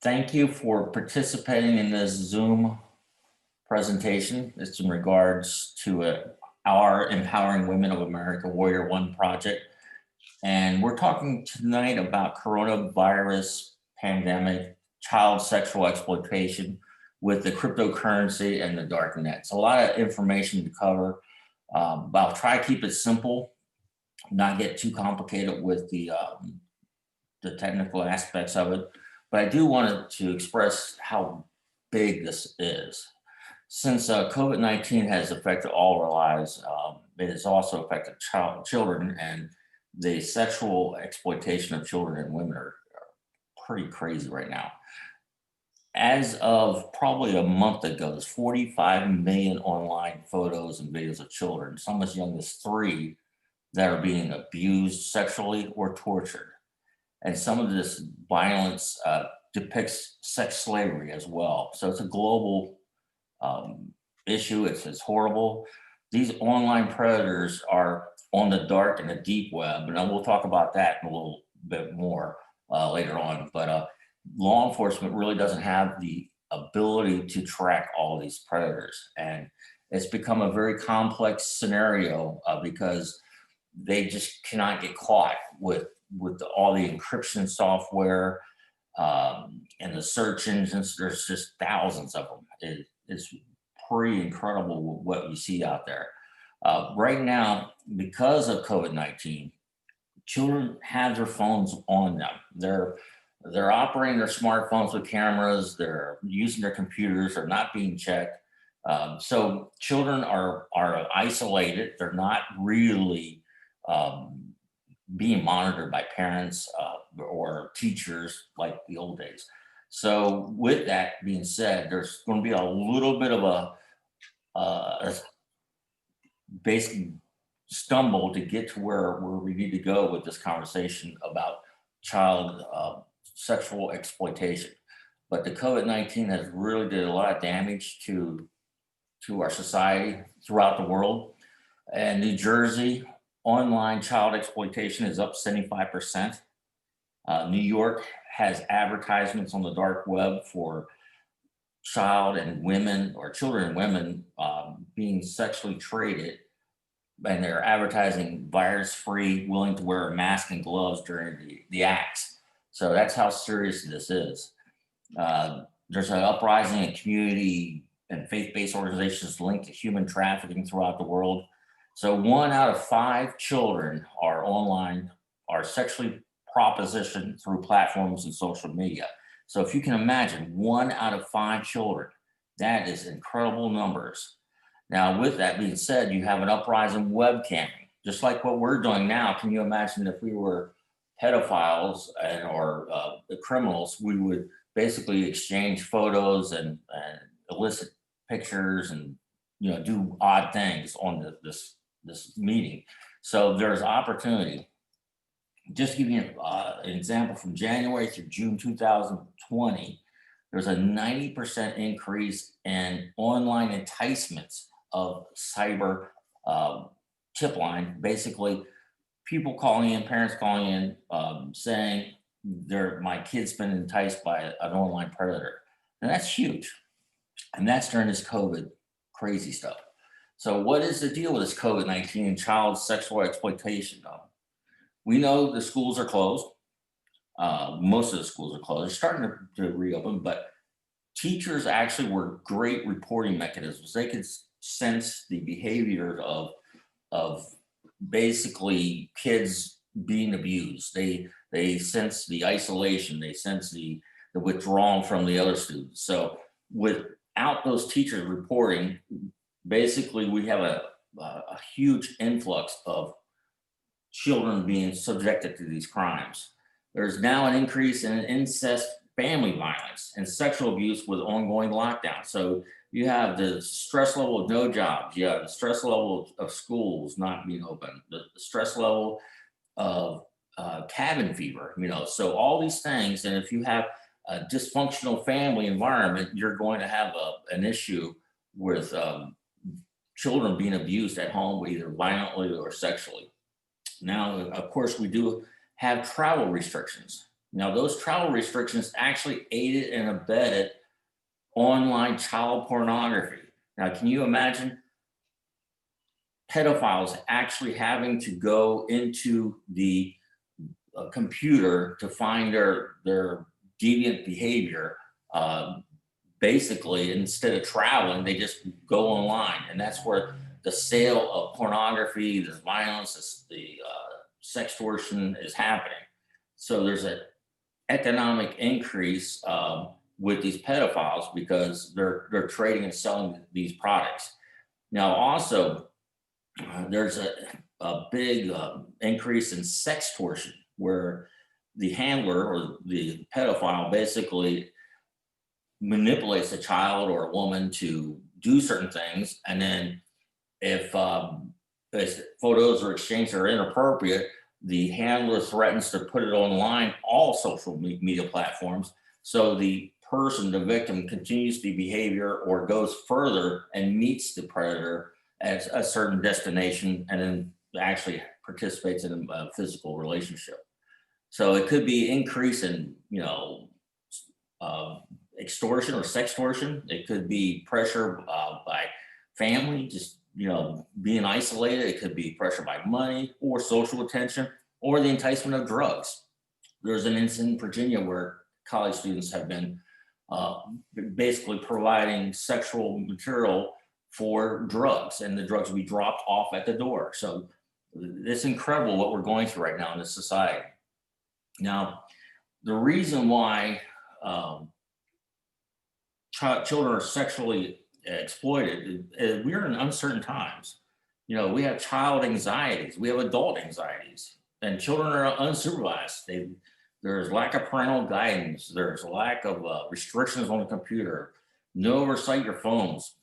Thank you for participating in this Zoom presentation. It's in regards to our Empowering Women of America Warrior One project. And we're talking tonight about coronavirus pandemic, child sexual exploitation with the cryptocurrency and the dark net. It's a lot of information to cover, but I'll try to keep it simple, not get too complicated with the technical aspects of it. But I do want to express how big this is. Since COVID-19 has affected all our lives, it has also affected children, and the sexual exploitation of children and women are pretty crazy right now. As of probably a month ago, there's 45 million online photos and videos of children, some as young as 3, that are being abused sexually or tortured. And some of this violence depicts sex slavery as well. So it's a global issue. It's horrible. These online predators are on the dark and the deep web, and we'll talk about that a little bit more later on. But law enforcement really doesn't have the ability to track all these predators, and it's become a very complex scenario because they just cannot get caught with all the encryption software and the search engines. There's just thousands of them. It's pretty incredible what you see out there. Right now, because of COVID-19, children have their phones on them. They're operating their smartphones with cameras. They're using their computers. They're not being checked. So children are isolated. They're not really being monitored by parents or teachers like the old days. So with that being said, there's going to be a little bit of a basic stumble to get to where we need to go with this conversation about child sexual exploitation. But the COVID-19 has really did a lot of damage to our society throughout the world. And New Jersey, online child exploitation is up 75%. New York has advertisements on the dark web for child and women, or children and women, being sexually traded, and they're advertising virus-free, willing to wear a mask and gloves during the acts. So that's how serious this is. There's an uprising in community and faith-based organizations linked to human trafficking throughout the world. So 1 out of 5 children are sexually propositioned through platforms and social media. So if you can imagine 1 out of 5 children, that is incredible numbers. Now, with that being said, you have an uprising webcamming, just like what we're doing now. Can you imagine if we were pedophiles or criminals? We would basically exchange photos and illicit pictures and do odd things on this meeting. So there's opportunity. Just to give you an example, from January through June 2020, there's a 90% increase in online enticements of cyber tip line. Basically, people calling in, parents calling in, saying my kid's been enticed by an online predator. And that's huge. And that's during this COVID crazy stuff. So what is the deal with this COVID-19 and child sexual exploitation, though? We know the schools are closed. Most of the schools are closed. They're starting to reopen, but teachers actually were great reporting mechanisms. They could sense the behavior of basically kids being abused. They sense the isolation. They sense the withdrawal from the other students. So without those teachers reporting, basically we have a huge influx of children being subjected to these crimes. There's now an increase in incest, family violence, and sexual abuse with ongoing lockdown. So you have the stress level of no jobs, you have the stress level of schools not being open, the stress level of cabin fever, so all these things. And if you have a dysfunctional family environment, you're going to have an issue with children being abused at home, either violently or sexually. Now, of course, we do have travel restrictions. Now, those travel restrictions actually aided and abetted online child pornography. Now, can you imagine pedophiles actually having to go into the computer to find their deviant behavior? Basically, instead of traveling, they just go online, and that's where the sale of pornography, the violence, the sextortion is happening. So there's an economic increase with these pedophiles because they're trading and selling these products. Now, also, there's a big increase in sextortion where the handler or the pedophile basically manipulates a child or a woman to do certain things. And then if photos are exchanged that are inappropriate, the handler threatens to put it online, all social media platforms. So the person, the victim, continues the behavior or goes further and meets the predator at a certain destination and then actually participates in a physical relationship. So it could be increase in, extortion or sextortion. It could be pressure by family, just, being isolated. It could be pressure by money or social attention or the enticement of drugs. There's an incident in Virginia where college students have been basically providing sexual material for drugs, and the drugs will be dropped off at the door. So it's incredible what we're going through right now in this society. Now, the reason why children are sexually exploited is we're in uncertain times. We have child anxieties, we have adult anxieties, and children are unsupervised. There's lack of parental guidance, there's a lack of restrictions on the computer, no oversight your phones.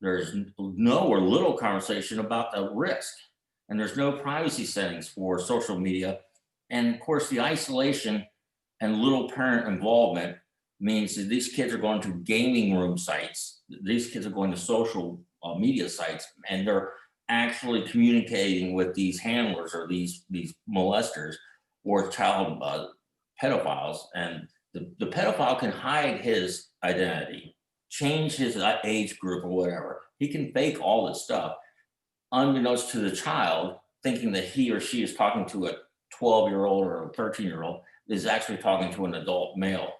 There's no or little conversation about the risk, and there's no privacy settings for social media. And of course, the isolation and little parent involvement means that these kids are going to gaming room sites. These kids are going to social media sites, and they're actually communicating with these handlers or these molesters or child pedophiles. And the pedophile can hide his identity, change his age group or whatever. He can fake all this stuff, unbeknownst to the child, thinking that he or she is talking to a 12-year-old or a 13-year-old, is actually talking to an adult male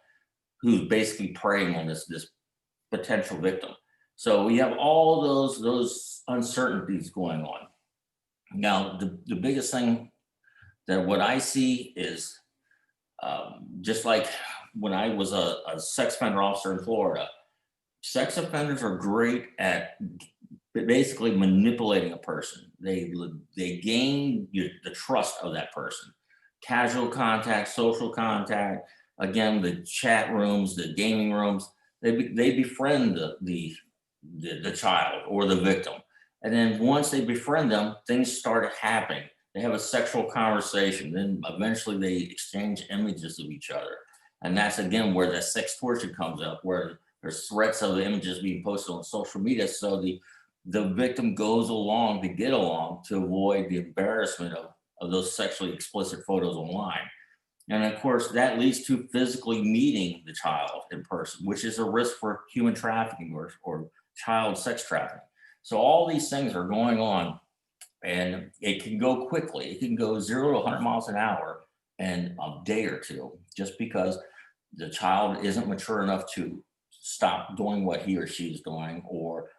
who's basically preying on this potential victim. So we have all those uncertainties going on. Now, the biggest thing that what I see is just like when I was a sex offender officer in Florida, sex offenders are great at basically manipulating a person. They gain the trust of that person. Casual contact, social contact, again, the chat rooms, the gaming rooms, they befriend the child or the victim. And then once they befriend them, things start happening. They have a sexual conversation. Then eventually they exchange images of each other. And that's again where the sextortion comes up, where there's threats of the images being posted on social media. So the victim goes along to get along to avoid the embarrassment of those sexually explicit photos online. And of course, that leads to physically meeting the child in person, which is a risk for human trafficking or child sex trafficking. So all these things are going on, and it can go quickly. It can go 0 to 100 miles an hour in a day or two, just because the child isn't mature enough to stop doing what he or she is doing, or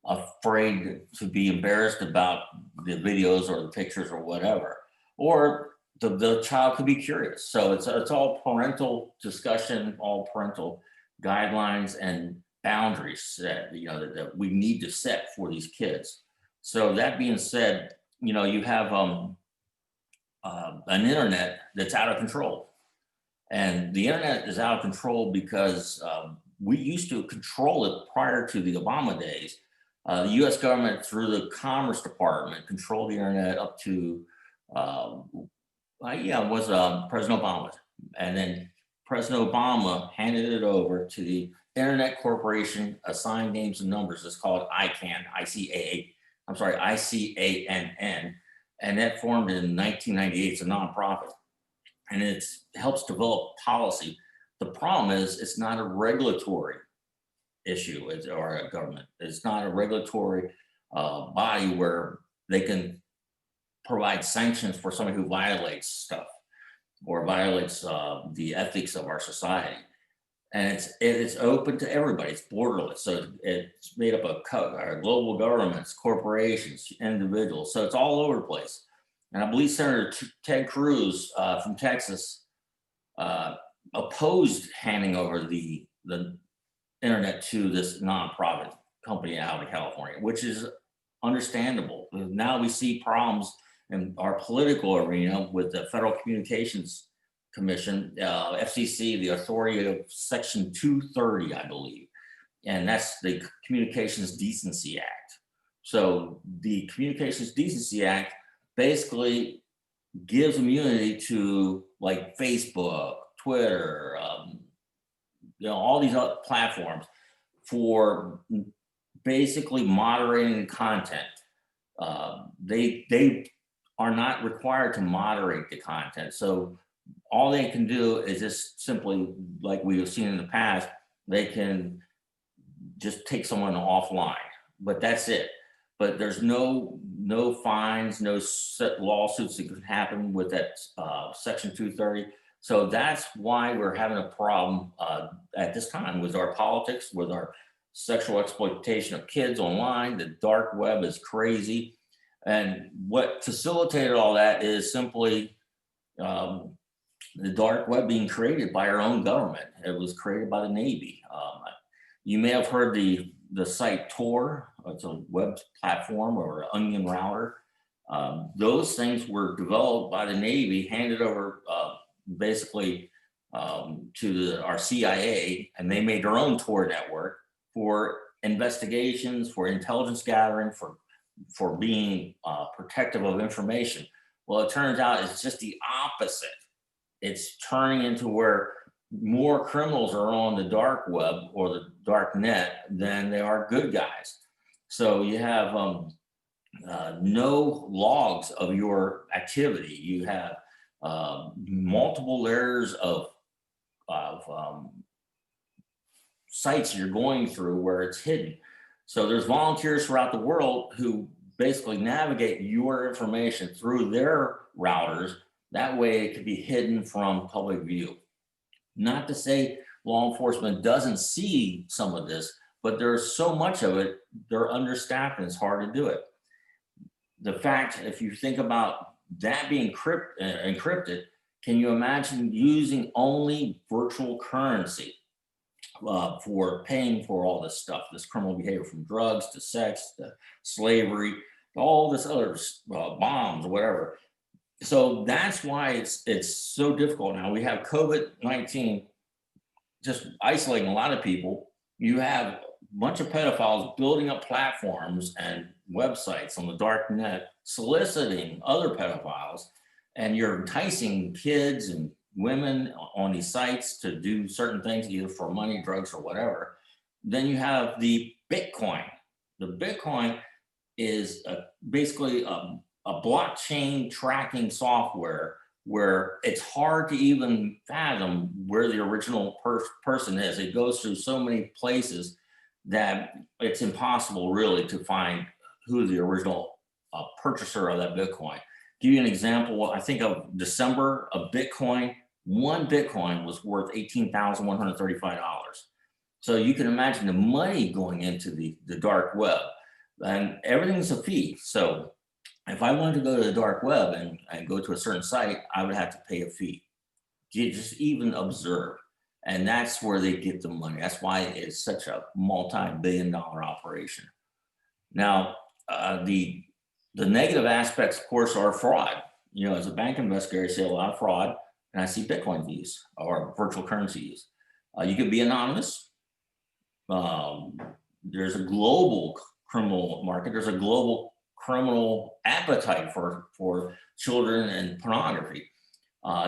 afraid to be embarrassed about the videos or the pictures or whatever. Or the child could be curious. So it's all parental discussion, all parental guidelines and boundaries that we need to set for these kids. So that being said, you have an internet that's out of control, and the internet is out of control because we used to control it prior to the Obama days. The U.S. government, through the Commerce Department, controlled the internet up to President Obama, and then President Obama handed it over to the Internet Corporation Assigned Names and Numbers. It's called ICANN, ICANN, and that formed in 1998. It's a nonprofit, and it helps develop policy. The problem is it's not a regulatory issue or a government. It's not a regulatory body where they can provide sanctions for somebody who violates stuff or violates the ethics of our society. And it's open to everybody. It's borderless. So it's made up of global governments, corporations, individuals. So it's all over the place. And I believe Senator Ted Cruz from Texas opposed handing over the internet to this nonprofit company out of California, which is understandable. Now we see problems in our political arena with the Federal Communications Commission, FCC, the authority of Section 230, I believe, and that's the Communications Decency Act. So the Communications Decency Act basically gives immunity to like Facebook, Twitter, all these other platforms for basically moderating content. They are not required to moderate the content. So all they can do is just simply, like we have seen in the past, they can just take someone offline, but that's it. But there's no fines, no lawsuits that could happen with that Section 230. So that's why we're having a problem at this time with our politics, with our sexual exploitation of kids online. The dark web is crazy. And what facilitated all that is simply the dark web being created by our own government. It was created by the Navy. You may have heard the site Tor. It's a web platform or onion router. Those things were developed by the Navy, handed over basically to our CIA, and they made their own Tor network for investigations, for intelligence gathering, for being protective of information. Well, it turns out it's just the opposite. It's turning into where more criminals are on the dark web or the dark net than they are good guys. So you have no logs of your activity. You have multiple layers of sites you're going through where it's hidden. So there's volunteers throughout the world who basically navigate your information through their routers. That way it could be hidden from public view. Not to say law enforcement doesn't see some of this, but there's so much of it, they're understaffed and it's hard to do it. The fact, if you think about that being encrypted, can you imagine using only virtual currency for paying for all this stuff, this criminal behavior, from drugs to sex to slavery, all this other bombs or whatever. So that's why it's so difficult now. We have COVID-19 just isolating a lot of people. You have a bunch of pedophiles building up platforms and websites on the dark net, soliciting other pedophiles, and you're enticing kids and women on these sites to do certain things, either for money, drugs, or whatever. Then you have the Bitcoin. The Bitcoin is basically a blockchain tracking software where it's hard to even fathom where the original person is. It goes through so many places that it's impossible really to find who the original purchaser of that Bitcoin. Give you an example, I think of December, of Bitcoin, one Bitcoin was worth $18,135. So you can imagine the money going into the dark web, and everything's a fee. So if I wanted to go to the dark web and go to a certain site, I would have to pay a fee to just even observe. And that's where they get the money. That's why it's such a multi-billion-dollar operation. Now, the negative aspects, of course, are fraud. You know, as a bank investigator, I see a lot of fraud, and I see Bitcoin use or virtual currency use. You could be anonymous. There's a global criminal market. There's a global criminal appetite for children and pornography.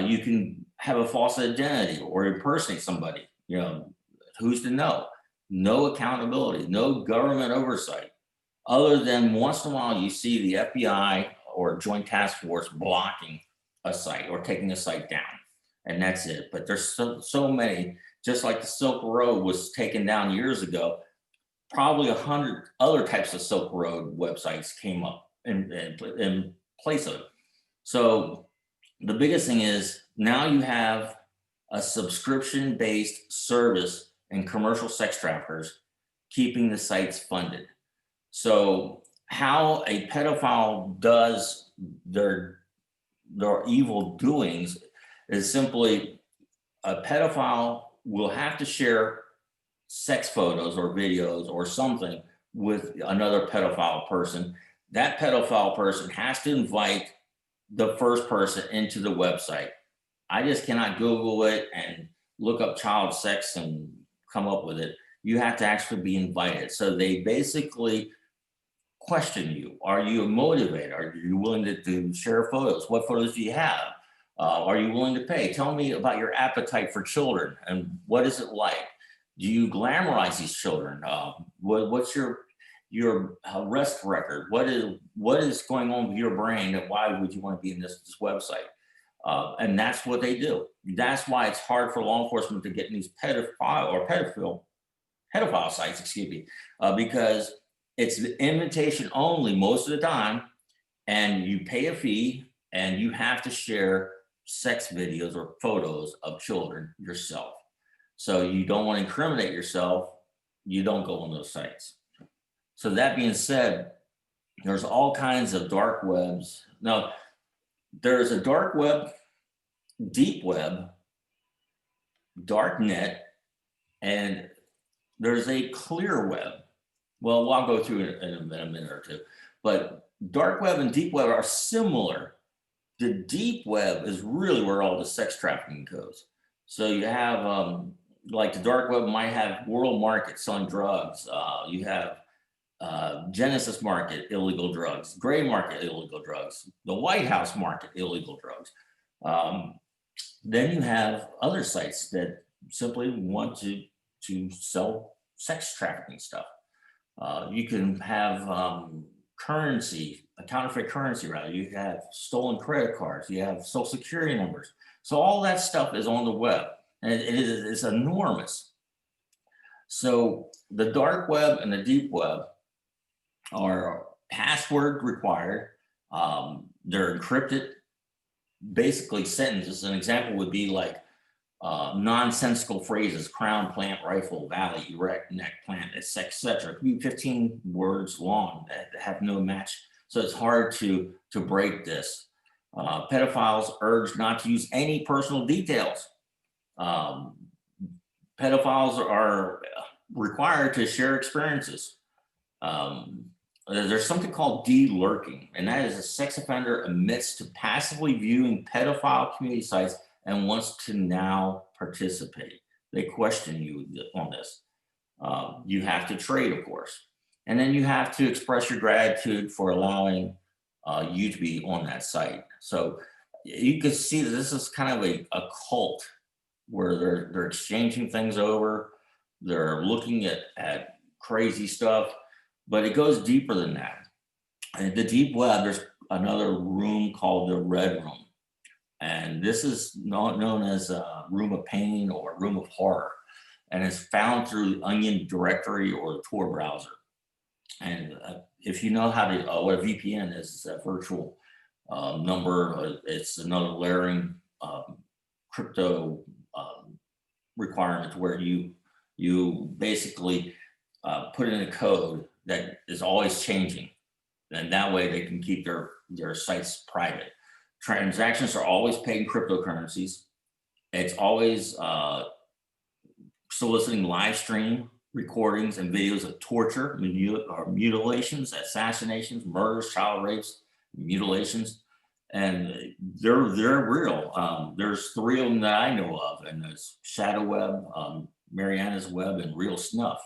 You can have a false identity or impersonate somebody. You know, who's to know? No accountability, no government oversight, other than once in a while you see the FBI or Joint Task Force blocking a site or taking a site down. and that's it. But there's so many, just like the Silk Road was taken down years ago, probably 100 other types of Silk Road websites came up in place of it. So the biggest thing is now you have a subscription based service and commercial sex traffickers keeping the sites funded. So how a pedophile does their evil doings is simply a pedophile will have to share sex photos or videos or something with another pedophile person. That pedophile person has to invite the first person into the website. I just cannot Google it and look up child sex and come up with it. You have to actually be invited. So they basically question you. Are you motivated? Are you willing to share photos? What photos do you have? Are you willing to pay? Tell me about your appetite for children and what is it like? Do you glamorize these children? What's your arrest record? What is going on with your brain? And why would you want to be in this website? And that's what they do. That's why it's hard for law enforcement to get in these pedophile sites, excuse me, because it's invitation only most of the time, and you pay a fee, and you have to share sex videos or photos of children yourself. So you don't want to incriminate yourself, you don't go on those sites. So that being said, there's all kinds of dark webs. Now, there's a dark web, deep web, dark net, and there's a clear web. Well, I'll go through it in a minute or two. But dark web and deep web are similar. The deep web is really where all the sex trafficking goes. So you have, like the dark web might have world market selling drugs. You have Genesis market, illegal drugs, gray market, illegal drugs, the White House market, illegal drugs. Then you have other sites that simply want to sell sex trafficking stuff. You can have currency, a counterfeit currency rather. You have stolen credit cards. You have social security numbers. So all that stuff is on the web, and it's enormous. So the dark web and the deep web are password required. They're encrypted, basically sentences. An example would be like nonsensical phrases: crown, plant, rifle, valley, erect, neck, plant, etc. It could be 15 words long that have no match. So it's hard to break this. Pedophiles urge not to use any personal details. Pedophiles are required to share experiences. There's something called de-lurking, and that is a sex offender admits to passively viewing pedophile community sites and wants to now participate. They question you on this. You have to trade, of course. And then you have to express your gratitude for allowing you to be on that site. So you can see that this is kind of a cult where they're exchanging things over. They're looking at crazy stuff, but it goes deeper than that. And the deep web, there's another room called the red room. And this is not known as a room of pain or room of horror. And it's found through the Onion directory or the Tor browser. And if you know how to, what a VPN is, it's a virtual number. It's another layering crypto requirement where you basically put in a code that is always changing. And that way they can keep their sites private. Transactions are always paid in cryptocurrencies. It's always soliciting live stream recordings and videos of torture, mutilations, assassinations, murders, child rapes, mutilations, and they're real. There's 3 of them that I know of, and there's Shadow Web, Mariana's Web, and Real Snuff.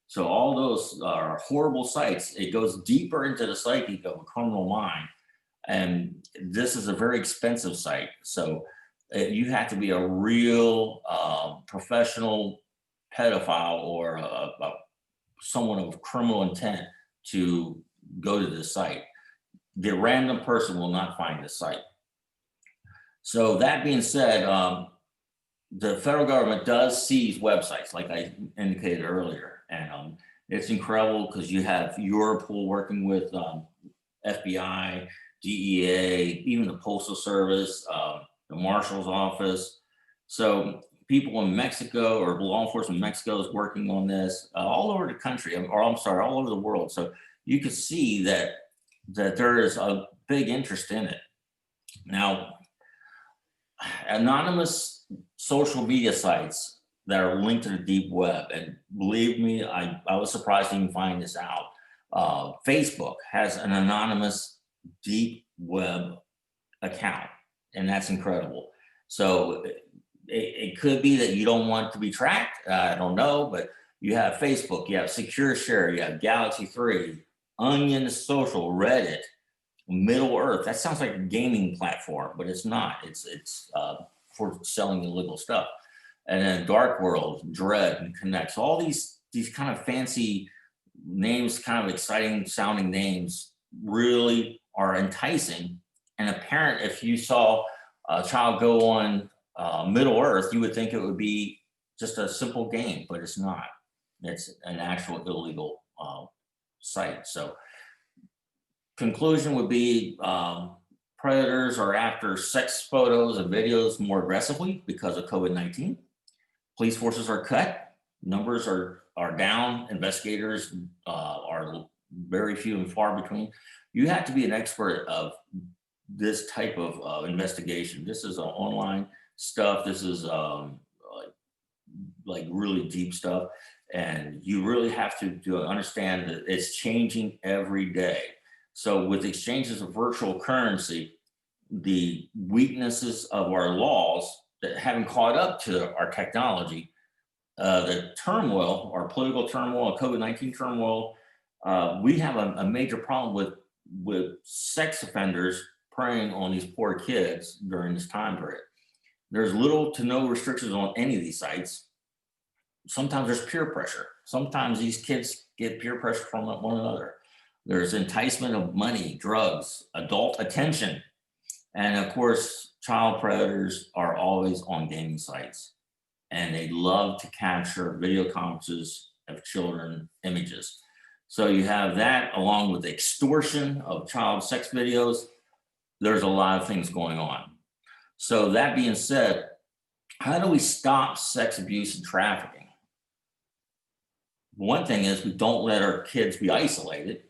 So all those are horrible sites. It goes deeper into the psyche of a criminal mind. And this is a very expensive site. So you have to be a real professional pedophile or someone of criminal intent to go to this site. The random person will not find the site. So that being said, the federal government does seize websites, like I indicated earlier, and it's incredible because you have Europol working with FBI, DEA, even the Postal Service, the Marshal's Office. So people in Mexico or law enforcement in Mexico is working on this all over the country, or I'm sorry, all over the world. So you can see that there is a big interest in it. Now, anonymous social media sites that are linked to the deep web, and believe me, I was surprised to even find this out. Facebook has an anonymous deep web account, and that's incredible. So it could be that you don't want to be tracked. I don't know, but you have Facebook, you have Secure Share, you have Galaxy 3, Onion Social, Reddit, Middle Earth. That sounds like a gaming platform, but it's not. It's for selling illegal stuff. And then Dark World, Dread, and Connects. All these kind of fancy names, kind of exciting sounding names, really are enticing. And a parent, if you saw a child go on Middle Earth, you would think it would be just a simple game, but it's not. It's an actual illegal site. So conclusion would be predators are after sex photos and videos more aggressively because of COVID-19. Police forces are cut, numbers are down, investigators are very few and far between. You have to be an expert of this type of investigation. This is online stuff. This is like really deep stuff. And you really have to understand that it's changing every day. So with exchanges of virtual currency, the weaknesses of our laws that haven't caught up to our technology, the turmoil, our political turmoil, COVID-19 turmoil, we have a major problem with sex offenders preying on these poor kids during this time period. There's little to no restrictions on any of these sites. Sometimes there's peer pressure. Sometimes these kids get peer pressure from one another. There's enticement of money, drugs, adult attention. And of course, child predators are always on gaming sites, and they love to capture video conferences of children images. So you have that along with extortion of child sex videos. There's a lot of things going on. So that being said, how do we stop sex abuse and trafficking? One thing is we don't let our kids be isolated.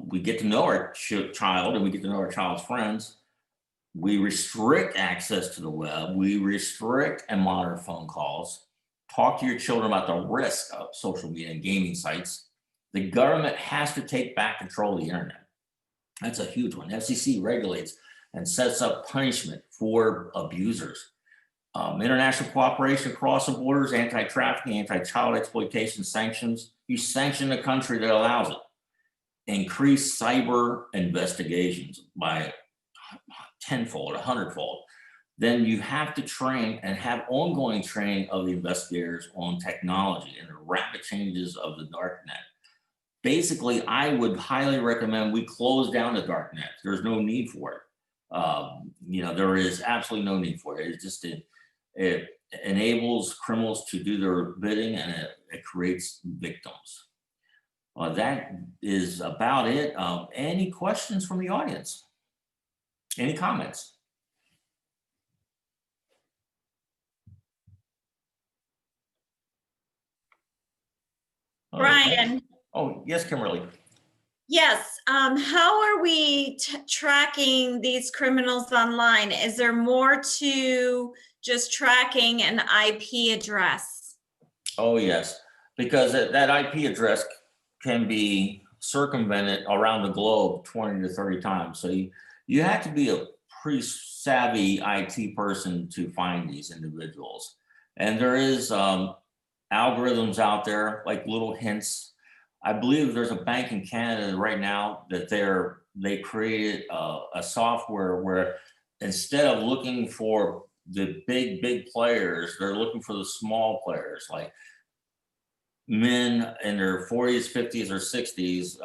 We get to know our child and we get to know our child's friends. We restrict access to the web. We restrict and monitor phone calls. Talk to your children about the risk of social media and gaming sites. The government has to take back control of the internet. That's a huge one. FCC regulates and sets up punishment for abusers. International cooperation across the borders, anti-trafficking, anti-child exploitation sanctions. You sanction the country that allows it. Increase cyber investigations by tenfold, 100-fold. Then you have to train and have ongoing training of the investigators on technology and the rapid changes of the dark net. Basically, I would highly recommend we close down the dark net. There's no need for it. There is absolutely no need for it. It enables criminals to do their bidding, and it creates victims. That is about it. Any questions from the audience? Any comments? Brian. Oh, yes, Kimberly. Yes. How are we tracking these criminals online? Is there more to just tracking an IP address? Oh, yes, because that IP address can be circumvented around the globe 20 to 30 times. So you have to be a pretty savvy IT person to find these individuals. And there is algorithms out there, like little hints. I believe there's a bank in Canada right now that they created a software where instead of looking for the big players, they're looking for the small players, like men in their 40s, 50s, or 60s,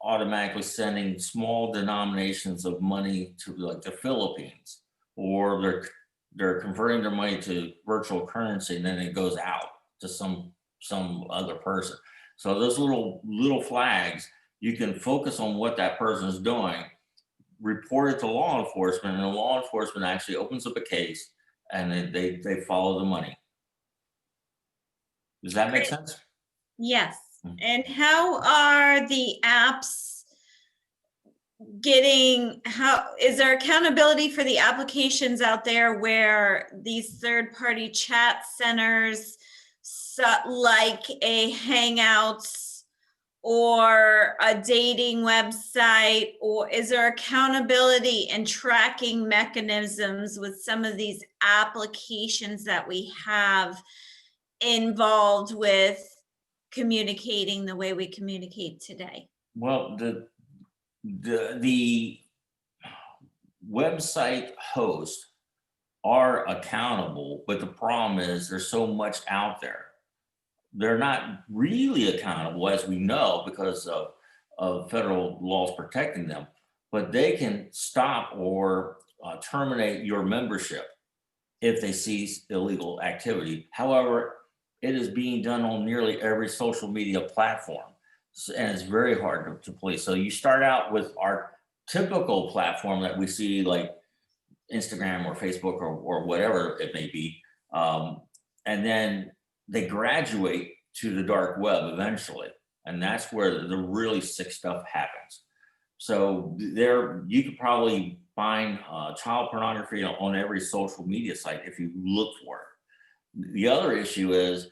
automatically sending small denominations of money to like the Philippines, or they're they're converting their money to virtual currency, and then it goes out to some other person. So those little flags, you can focus on what that person is doing, report it to law enforcement, and the law enforcement actually opens up a case, and then they follow the money. Does that make sense? Yes. Mhm. And how are the apps how is there accountability for the applications out there where these third-party chat centers, like a Hangouts or a dating website, or is there accountability and tracking mechanisms with some of these applications that we have involved with communicating the way we communicate today? Well, the website hosts are accountable, but the problem is there's so much out there. They're not really accountable, as we know, because of federal laws protecting them, but they can stop or terminate your membership if they see illegal activity. However, it is being done on nearly every social media platform, and it's very hard to police. So you start out with our typical platform that we see, like Instagram or Facebook or whatever it may be, and then they graduate to the dark web eventually, and that's where the really sick stuff happens. So there, you could probably find child pornography on every social media site if you look for it. The other issue is,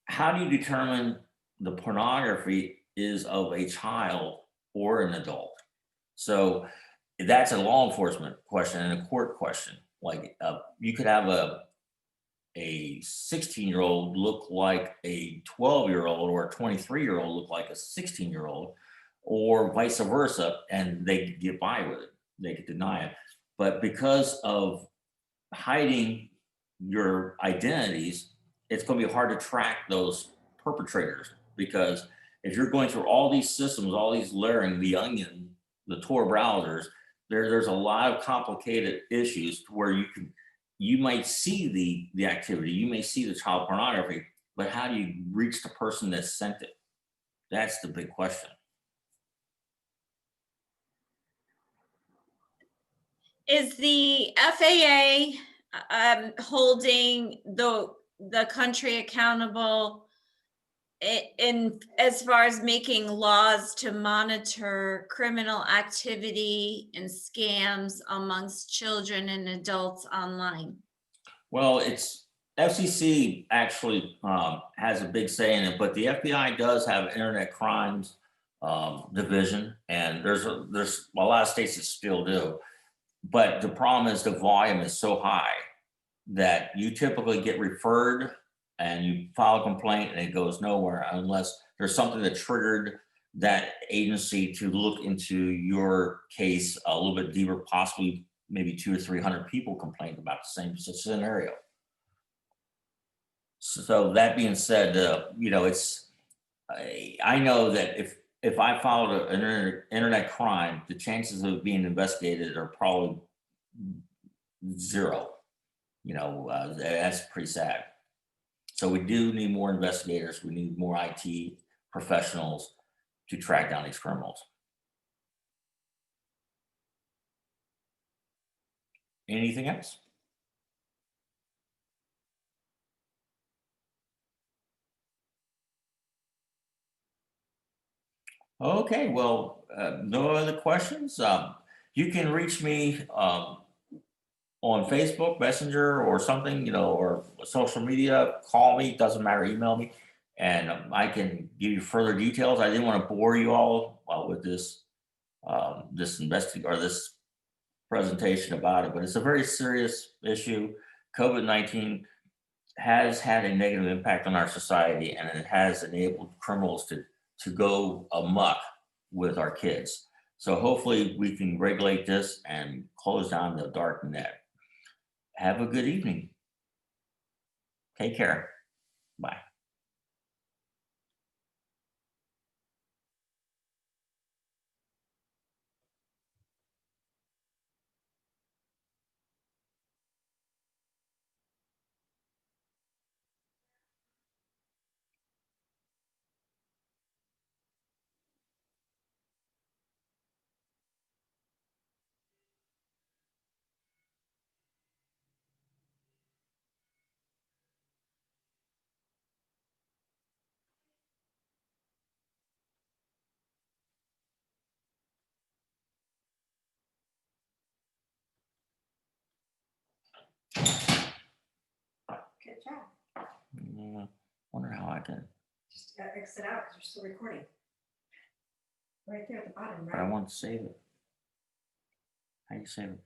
how do you determine the pornography is of a child or an adult? So that's a law enforcement question and a court question. Like you could have a 16-year-old look like a 12-year-old, or a 23-year-old look like a 16-year-old, or vice versa, and they could get by with it. They could deny it. But because of hiding your identities, it's going to be hard to track those perpetrators, because if you're going through all these systems, all these layering, the onion, the Tor browsers, there's a lot of complicated issues to where you might see the activity, you may see the child pornography, but how do you reach the person that sent it? That's the big question. Is the FAA holding the country accountable in as far as making laws to monitor criminal activity and scams amongst children and adults online? Well, it's FCC actually has a big say in it, but the FBI does have internet crimes division, and there's a lot of states that still do. But the problem is the volume is so high that you typically get referred and you file a complaint and it goes nowhere unless there's something that triggered that agency to look into your case a little bit deeper, possibly maybe 200 or 300 people complained about the same scenario. So that being said, I know that if I filed an internet crime, the chances of being investigated are probably zero. That's pretty sad. So we do need more investigators. We need more IT professionals to track down these criminals. Anything else? Okay, well, no other questions. You can reach me on Facebook Messenger or something, or social media. Call me, doesn't matter, email me, and I can give you further details. I didn't want to bore you all with this this presentation about it, but it's a very serious issue. COVID-19 has had a negative impact on our society, and it has enabled criminals to go amok with our kids. So hopefully we can regulate this and close down the dark net. Have a good evening. Take care. Bye. Good job. Wonder how I can, Just exit out because you're still recording. Right there at the bottom, but I right? want to save it. How do you save it?